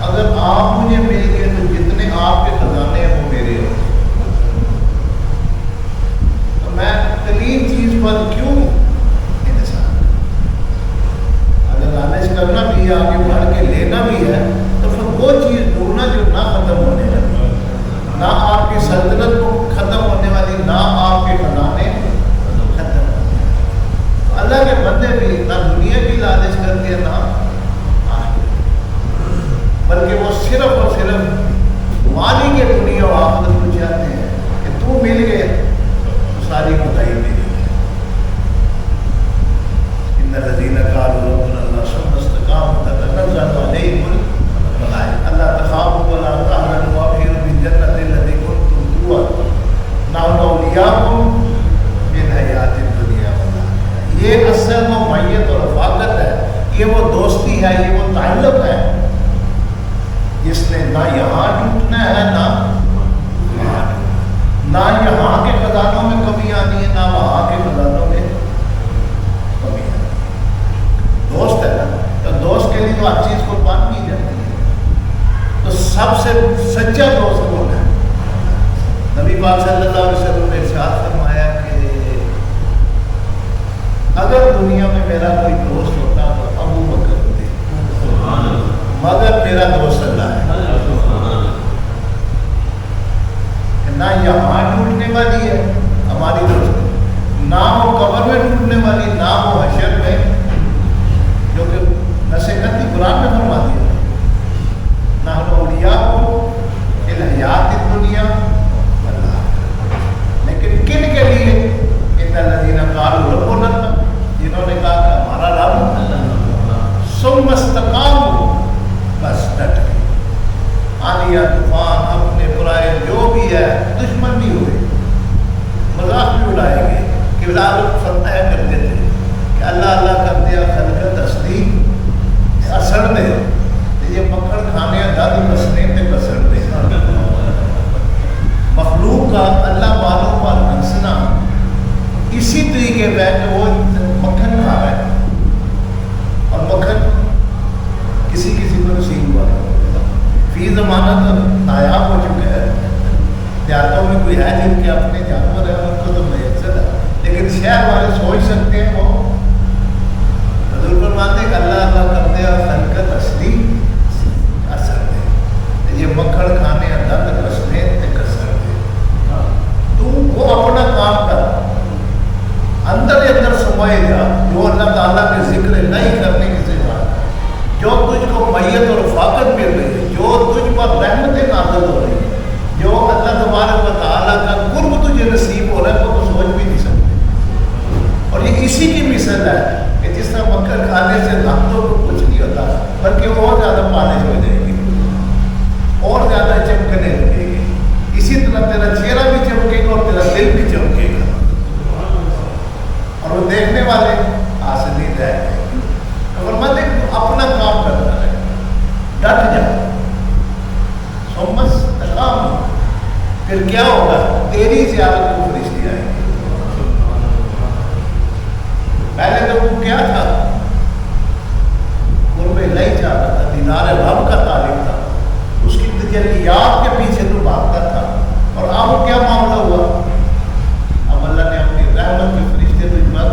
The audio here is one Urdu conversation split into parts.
اگر آپ مجھے مل گئے تو جتنے آپ کے خزانے ہیں وہ میرے ہیں. بھی آگے بڑھ کے لینا بھی ہے تو پھر وہ چیز ڈھونڈنا جو نہ ختم ہونے والی، نہ آپ کی سلطنت کو ختم ہونے والی، نہ آپ کے خزانے ختم ہونے والی۔ اللہ کے بندے بھی نہ دنیا کی لالچ کرتے ہیں نہ آخرت، بلکہ وہ صرف اور صرف مالی کے دنیا و آخرت کو چاہتے ہیں کہ تو مل گئے تو ساری خدائی ملی ہے۔ ان الذین قالوا ربنا اللہ ثم استقاموا تتنزل علیہم الملائکۃ الا تخافوا ولا تحزنوا وابشروا بالجنۃ التي کنتم توعدون نحن اولیاؤکم فی الحیاۃ الدنیا والآخرہ۔ یہ اصل و معیت اور رفاقت ہے، یہ وہ دوستی ہے، یہ وہ تعلق ہے جس نے نہ یہاں ٹوٹنا ہے نہ وہاں ٹوٹنا، نہ یہاں کے خزانوں میں کمی آنی ہے نہ وہاں کے خزانوں میں کمی آنی ہے۔ دوست ہے نا، تو دوست کے لیے تو ہر چیز قربان کی جاتی ہے، تو سب سے سچا دوست کون ہے؟ نبی پاک صلی اللہ علیہ وسلم نے ارشاد فرمایا کہ اگر دنیا میں میرا کوئی دوست ہوتا تو ابو بکر ہوتے، مگر میرا دوست اللہ ہے۔ نہ یہاں ٹوٹنے والی ہے ہماری دوستی، نہ وہ قبر میں ٹوٹنے والی، نہ وہ حشر میں، جو کہ نصیحت قرآن میں فرما دیا نحن اولیاؤکم فی الحیاۃ الدنیا والآخرہ۔ لیکن کن کے لیے؟ ان الذین قالوا ربنا اللہ، جنہوں نے کہا کہ ہمارا رب، ثم استقاموا، بس ڈٹ گئے، آندیا طوفان اپنے برائے جو بھی ہے، دشمن بھی ہوئے، مذاق بھی اڑائے گئے کہ لوگ فرمایا کرتے تھے کہ اللہ اللہ کر دیا خلقت اصلی اثر دے، یہ مکھڑ کھانے دادی بسنے تے بسر دے۔ مخلوق کا اللہ والوں پر ہنسنا اسی طریقے پہ کہ وہ مکھن کھا رہا ہے، اور مکھن کسی کسی کو نصیب ہوا ہے، فی زمانہ تو نایاب ہو چکا ہے، دیہاتوں میں کوئی ہے جن کے اپنے جانور ہیں ان کو تو میسر ہے، لیکن شہر والے سوچ سکتے ہیں وہ حضور فرماتے ہیں کہ اللہ اللہ کرتے ہیں خلقت اصلی اثر دے، یہ مکھڑ کھانے دند کسنے تے کسر دے۔ تو وہ اپنا کام کر، اندر اندر سمائے جا، جو اللہ تعالیٰ کے ذکر نہیں کرنے کی سزا، جو تجھ کو میت اور رفاقت مل رہی ہے، جو تجھ پر رحمتیں نازل ہو رہی ہے، جو اللہ تبارک و تعالیٰ کا قرب تجھے نصیب ہو رہا ہے، وہ تو سوچ بھی نہیں سکتے۔ اور یہ اسی کی مثال ہے کہ جس طرح مکھن کھانے سے دانتوں کو کچھ نہیں ہوتا، بلکہ اور زیادہ پالش ہو جائے گی، اور زیادہ چمکنے لگے گی، اسی طرح تیرا چہرہ بھی چمکے گا اور تیرا دل بھی چمکے گا، اور وہ دیکھنے والے حاصل رہ گئے۔ فرماتے ہیں تو اپنا کام کرتا ہے، ڈٹ جا، ثم استقاموا، پھر کیا ہوگا؟ تیری زیارت کو فرشتے آئیں گے۔ پہلے تو وہ کیا تھا؟ قرب الہی چاہتا تھا، دیدار رب کا طالب تھا، اس کی تجلیات کے پیچھے تو بھاگتا تھا، اور اب کیا معاملہ ہوا؟ اب اللہ نے اپنی رحمت کے فرشتے تجھ پر،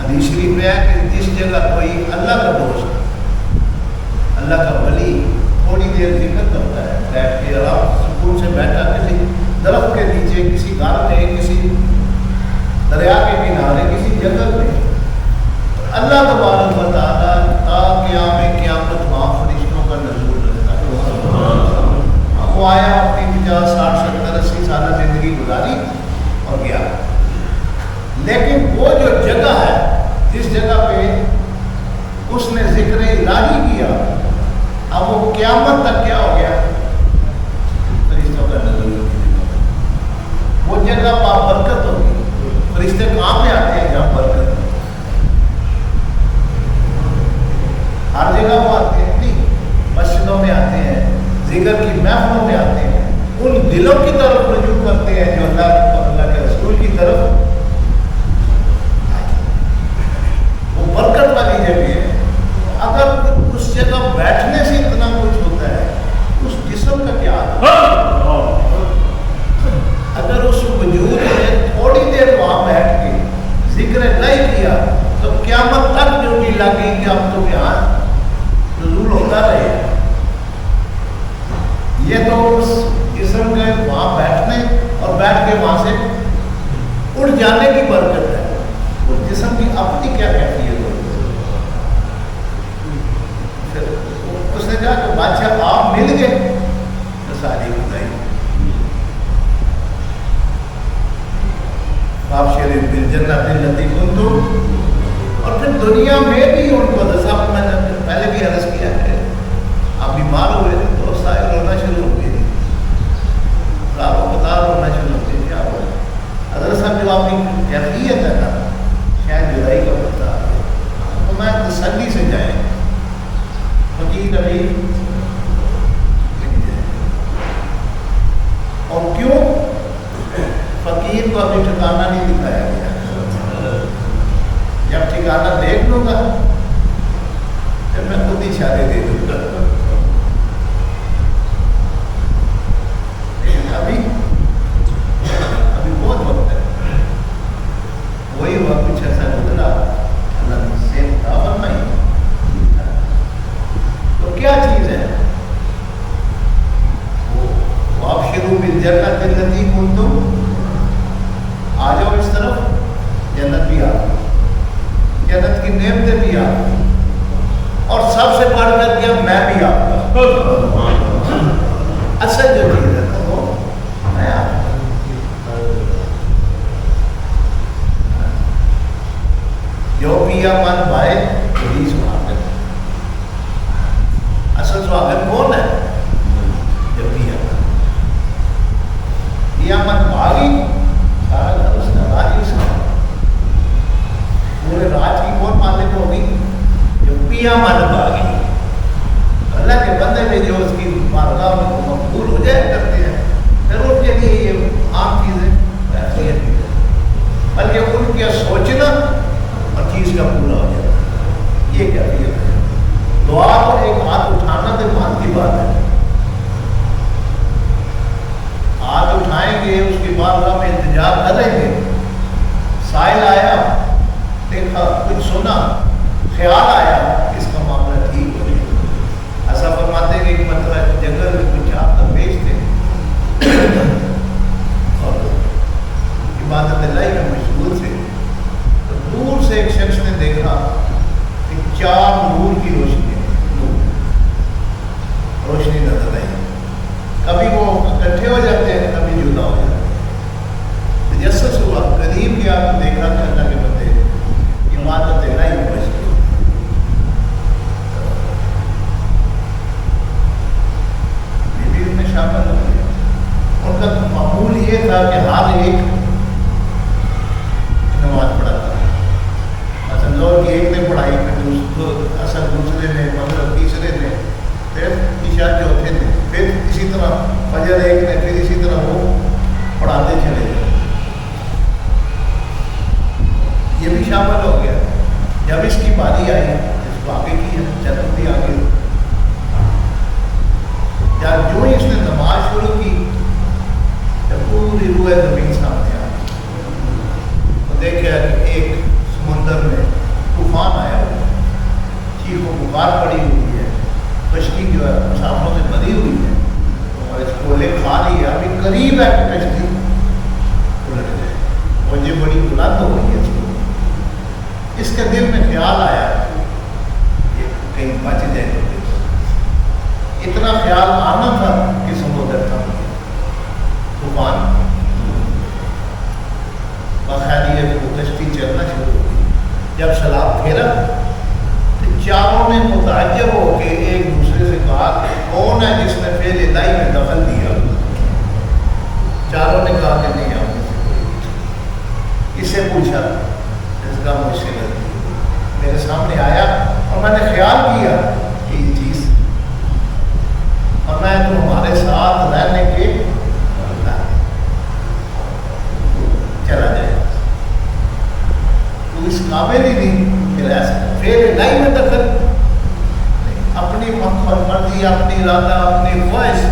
حدیث شریف میں ہے کہ جس جگہ کوئی اللہ کا دوست، اللہ کا ولی تھوڑی دیر ذکر کرتا ہے، بیٹھ کے آرام سکون سے بیٹھا کسی درخت کے نیچے، کسی گھر میں، کسی دریا کے کنارے، کسی جنگل میں، اللہ تبارک و تعالیٰ تا قیام قیامت وہاں فرشتوں کا نزول رہتا ہے۔ وہ آیا، اپنی 50 60 70 80 سالہ زندگی گزاری اور گیا، لیکن وہ جو جگہ ہے جس جگہ پہ اس نے ذکر الہی کیا، اب وہ قیامت تک کیا ہو گیا؟ فرشتوں کا نزول ہوگی، وہ جگہ بابرکت ہوگی۔ فرشتے کہاں پہ آتے ہیں؟ جہاں برکت ہے، ہر جگہ وہ آتے ہیں نہیں، مسجدوں میں آتے ہیں، ذکر کی محفلوں میں آتے ہیں، ان دلوں کی طرف رجوع کرتے ہیں جو اللہ اور اللہ کے رسول کی طرف، وہ برکت والی جگہ ہے۔ اگر اس جگہ بیٹھنے سے اتنا کچھ ہوتا ہے، اس جسم کا کیا حال؟ اگر اس وجود میں تھوڑی دیر وہاں بیٹھ کے ذکر نہیں کیا تو قیامت تک ڈیوٹی لگی کہ اب یہ تو اس جسم کے وہاں بیٹھنے اور بیٹھ کے وہاں سے اٹھ جانے کی برکت ہے. اس جسم کی اپنی کیا کیفیت ہوتی ہے. پھر اس نے کہا کہ بادشاہ آپ مل گئے تو ساری خدائی آپ شریف بالجنت التی کنتم. اور پھر دنیا میں بھی ان کو دسا, میں نے پہلے بھی عرض کیا ہے, آپ بیمار ہوئے تھے تو سائے رونا شروع ہو گئی تھی, راتوں قطار رونا شروع ہو گئی. کیا ہوا حضرت صاحب جو آپ کی کیفیت ہے نا, شاید جدائی کا پتہ آ گیا, تو میں تسلی سے جائیں فقیر ابھی نہیں جائے. اور کیوں فقیر کو ابھی ٹھکانہ نہیں دکھایا گیا. جب ٹھکانہ دیکھ لوں گا پھر میں خود ہی اشارے دے دوں گا. ابھی بہت وقت ہے. وہی ہوا کچھ ایسا گزرا, اللہ نے صحت عطا فرمائی. تو کیا چیز ہے وہ وابشروا بالجنت التی کنتم. آ جاؤ اس طرف, جنت بھی آ, جنت کی نعمتیں بھی آ, اور سب سے بڑھ کر کے میں بھی آپ کا اصل جو چیز ہے وہ میں آپ کا. جو پیا من بھائے وہی سہاگن. اصل سہاگن کون ہے؟ جو پیا من بھاگی سارا گھر اس کا راج اس کا, پورے راج کی کون مالک ہوگی؟ جو پیا من بھاگی. اللہ کے بندے میں جو اس کی بارگاہ میں مقبول ہو جائے کرتے ہیں, پھر ان کے لیے یہ عام چیزیں ایسی ہیں, بلکہ ان کے سوچنا اور چیز کا پورا ہو جائے. یہ کیا ہے دعا کو ایک ہاتھ اٹھانا تو مان کی بات ہے. ہاتھ اٹھائیں گے, اس کی بارگاہ میں انتظار کریں گے. سائل آیا, دیکھا, کچھ سنا, خیال آیا اس کا معاملہ ٹھیک ہو جائے. ایسا فرماتے ہیں کہ ایک مرتبہ جنگل میں کچھ آپ درویش تھے اور عبادت اللہ میں مشغول تھے. تو دور سے ایک شخص نے دیکھا کہ 4 نور کی روشنی نظر آئی. کبھی وہ اکٹھے ہو جاتے ہیں, کبھی جدا ہو جاتے ہیں. تجسس ہوا, قریب گیا تو دیکھا کہ اللہ کے بندے عبادت اللہ میں مشغول. یہ بھی ان میں شامل ہو گیا. ان کا معمول یہ تھا کہ ہر ایک نماز پڑھاتا ہے. مثلا زور کی ایک نے پڑھائی, پھر اصل دوسرے نے, مغرب تیسرے نے, پھر عشاء چوتھے نے, پھر اسی طرح فجر ایک نے, پھر اسی طرح وہ پڑھاتے چلے گئے. یہ بھی شامل ہو گیا. جب اس کی باری آئی, اس واقعے کی جنت بھی آگے, جب جو اس نے نماز شروع کی جب پوری روح زمین سامنے آ گئی, تو دیکھا کہ ایک سمندر میں طوفان آیا ہوا, چیخ و پکار پڑی ہوئی ہے, کشتی جو ہے مسافروں سے بھری ہوئی ہے, اور اس کو لے کھا لیا. ابھی قریب ہے کہ کشتی الٹ جائے, مجھے بڑی بلند ہو گئی ہے. اس کے دل میں خیال آیا کہ کہیں بچ جائے تو اتنا خیال آنا تھا کہ سمندر تھا طوفان باخیریت کو کشتی چلنا شروع ہو گئی. جب سلام پھیرا تو چاروں نے متعجب ہو کے ایک دوسرے سے کہا کہ کون ہے جس نے فعل الہی میں دخل دیا. چاروں نے کہا کہ نہیں, آپ میں سے کوئی. اس سے پوچھا, اس کا مجھ سے غلطی, میرے سامنے آیا اور میں نے خیال کیا کہ یہ چیز, اور میں تمہارے ساتھ رہنے کے چلا جائے. تو اس قابل ہی نہیں کہ رہ سکتا. فعل الہی میں دخل, اپنی مرضی, اپنی ارادہ, اپنی خواہش,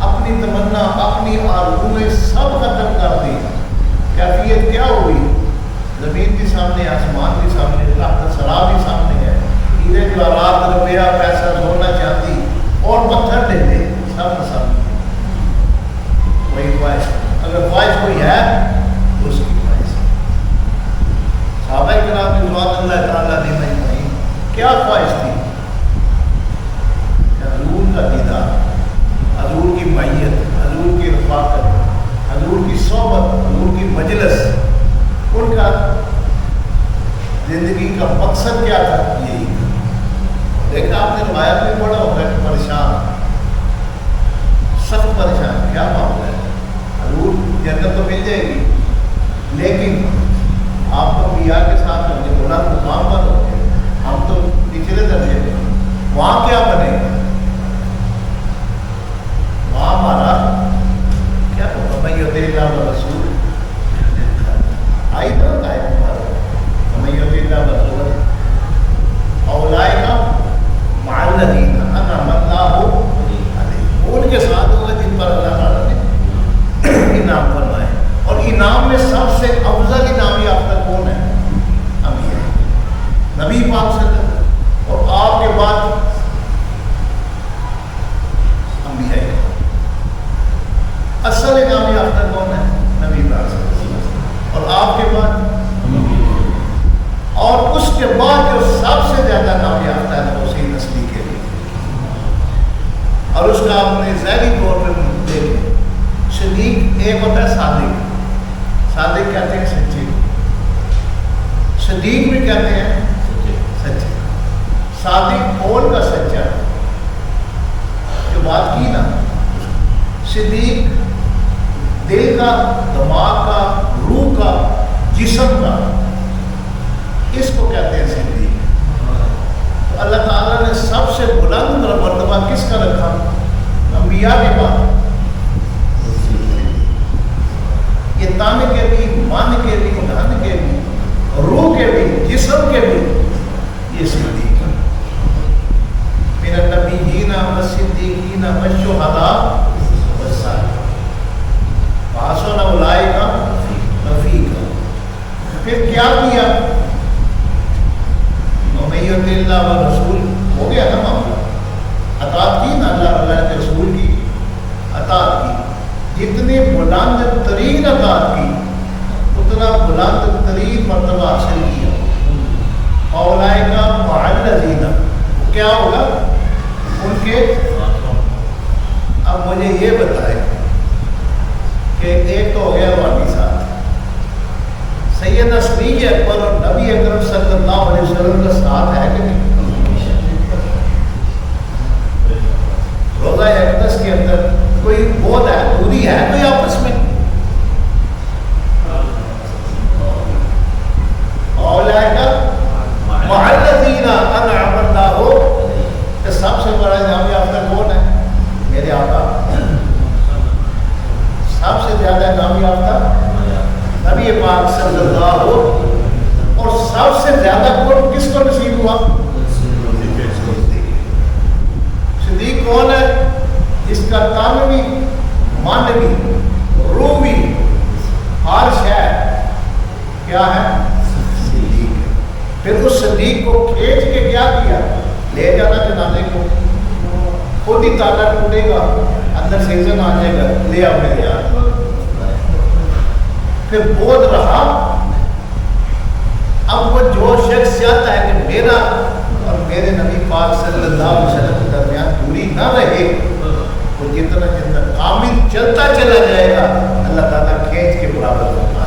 اپنی تمنا, اپنی آرزویں سب ختم کر دی. کیفیت کیا ہوئی؟ زمین بھی سامنے, آسمان بھی سامنے, سرا بھی سامنے ہے, ہیرے جواہرات, روپیہ, پیسہ, سونا, چاندی اور پتھر لے لے, سب سامنے. مجلس، ان کا زندگی کا مقصد کیا تھا؟ یہی تھا۔ دیکھا آپ نے روایت میں پڑھا ہوگا کہ پریشان، سخت پریشان، کیا معاملہ ہے؟ حضور جنت تو مل جائے گی لیکن آپ تو انبیاء کے ساتھ ہوں گے، بلند مقام پر ہوں گے، ہم تو نچلے درجے میں، وہاں کیا بنے گا؟ وہاں ہمارا کیا ہوگا؟ میں یطیع اللہ و رسول آئی تو آئے ہمارا، میں یطیع اللہ و رسول اولئک مع الذین انعم اللہ علیہم، ان کے ساتھ ہوگا جن پر اللہ تعالیٰ نے انعام فرمائے۔ اور انعام میں سب سے افضل انعام یافتہ کون ہے؟ انبیاء، نبی پاک صلی اللہ علیہ وسلم، اور آپ کے بعد انبیاء۔ اصل انعام یافتہ کون ہے؟ نبی پاک صلی اللہ علیہ وسلم، اور آپ کے بعد، اور اس کے بعد جو سب سے زیادہ انعام یافتہ ہے وہ اسی نسلی کے لیے، اور اس کا آپ نے ظاہری طور پہ دیکھیں، صدیق ایک ہوتا ہے صادق، صادق کہتے ہیں سچے، صدیق بھی کہتے ہیں سچے۔ صادق قول کا سچا، جو بات کی نا، صدیق دل کا، دماغ کا، روح کا، جسم کا، اس کو کہتے ہیں صدیق۔ تو اللہ تعالیٰ نے سب سے بلند مرتبہ کس کا رکھا؟ انبیاء کے بعد۔ یہ تن کے بھی، من کے بھی، دھن کے بھی، روح کے بھی، جسم کے بھی، یہ صدیق ہے۔ من النبیین والصدیقین والشہداء والصالحین وحسن اولئک رفیقا۔ پھر کیا کیا؟ ومن یطع اللہ والرسول، ہو گیا نا معاملہ، اطاعت کی نا، اللہ کے رسول کی اطاعت کی، جتنی بلند ترین اطاعت کی اتنا بلند ترین مرتبہ حاصل کیا۔ اولئک مع الذین، کیا ہوگا؟ ان کے، اب مجھے یہ بتائیں کہ ایک تو ہو گیا روحانی ساتھ، سیدنا صدیق اکبر اور نبی اکرم صلی اللہ علیہ وسلم کا ساتھ ہے کہ نہیں؟ روزہ اقدس کے اندر کوئی بہت ہے، دوری ہے کوئی آپس میں؟ اولئک مع الذین انعم اللہ، کہ سب سے بڑا انعام یافتہ کون ہے؟ میرے آقا۔ سب سے زیادہ انعام یافتہ نبی پاک صلی اللہ، اور سب سے زیادہ کون کس کو نصیب ہوا؟ صدیق کون ہے؟ جس کا تن بھی، من بھی، روح بھی، ہر شے کیا ہے؟ صدیق ہے۔ پھر اس صدیق کو کھینچ کے کیا کیا؟ لے جانا جنازے کو، خود ہی تالا ٹوٹے گا، اندر سیزن آ جائے گا، لے آؤ میرے یار۔ پھر بودھ رہا، اب وہ جو شخص چاہتا ہے کہ میرا اور میرے نبی پاک صلی اللہ علیہ وسلم کے درمیان دوری نہ رہے، وہ جتنا جتنا کامل چلتا چلا جائے گا، اللہ تعالیٰ کھینچ کے برابر کرنا۔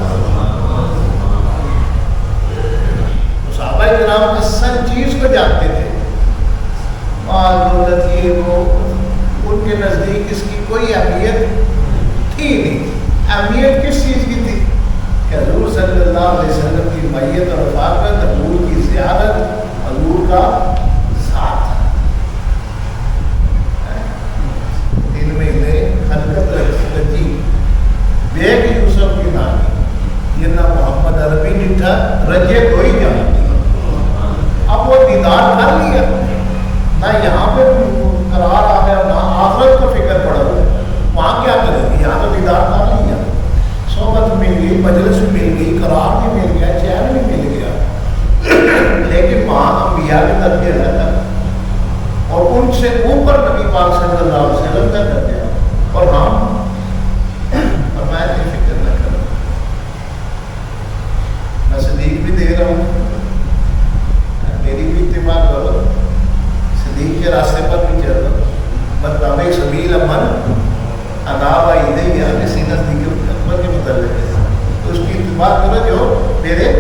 صحابہ کرام اصل چیز کو جانتے تھے، مال دولت یہ وہ، ان کے نزدیک اس کی کوئی اہمیت تھی نہیں۔ اہمیت کس چیز کی تھی؟ کہ حضور صلی اللہ علیہ وسلم کی میت اور رفاقت، حضور کی زیارت، حضور کا ساتھ۔ دل میں خلقت رکھی بیگ یوسف کی نامی، یہ نہ محمد عربی نٹھا رجے کوئی جانتی۔ اب وہ دیدار کر لیا، نہ یہاں پہ قرار آ گیا، نہ آخرت کو فکر پڑا ہوا، وہاں کیا کرے گی؟ یہاں تو دیدار کر لیا، صحبت مل گئی، مجلس بھی مل گئی، قرار بھی مل گیا، چین بھی مل گیا، لیکن وہاں انبیاء کے درجے رہتا اور ان سے اوپر نبی پاک صلی اللہ علیہ وسلم کا درجہ، اور ہم فرمایا کہ فکر نہ کرو، میں صدیق بھی دے رہا ہوں، میری بھی اتباع کرو، صدیق کے راستے پر بھی چل رہا، بتابع سبیل من اناب الیہ، کسی نزدیک اکبر کے متعلق ہے، تو اس کی اتباع کرو جو میرے